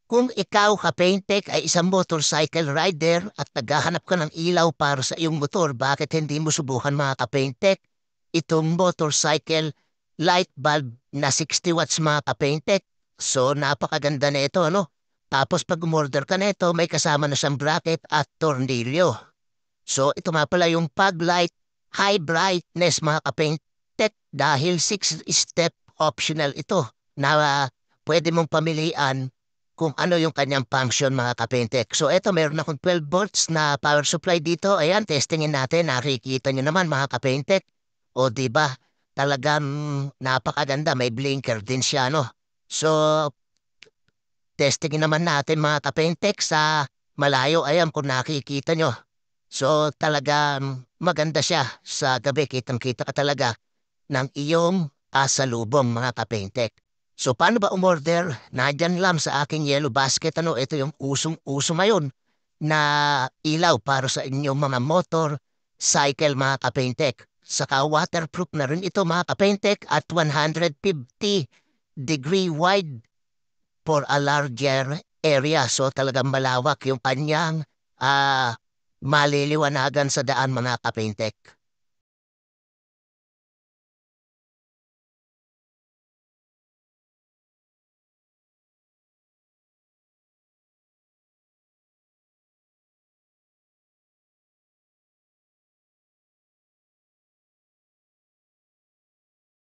Kung ikaw, Kapaintek, ay isang motorcycle rider at naghahanap ka ng ilaw para sa iyong motor, bakit hindi mo subukan mga Kapaintek? Itong motorcycle light bulb na 60 watts mga Kapaintek. So napakaganda na ito, ano? Tapos pag umorder ka nito, may kasama na siyang bracket at tornilyo. So ito nga pala yung pag light high brightness mga Kapaintek dahil 6-step optional ito na pwede mong pamilian kung ano yung kanyang function mga Kapentek. So eto meron akong 12 volts na power supply dito. Ayan, testingin natin. Nakikita nyo naman mga Kapentek. O di ba? Talagang napakaganda. May blinker din siya, no? So, testingin naman natin mga Kapentek sa malayo. Ayan, kung nakikita nyo. So, talagang maganda siya. Sa gabi, kitang-kita ka talaga ng iyong asalubong mga Kapentek. So paano ba umorder? Nandyan lang sa aking yellow basket. Ano, ito yung usong-uso ngayon na ilaw para sa inyong mga motor, cycle mga Kapaintek. Saka waterproof na rin ito mga Kapaintek at 150 degree wide for a larger area. So talagang malawak yung kanyang maliliwanagan sa daan mga Kapaintek.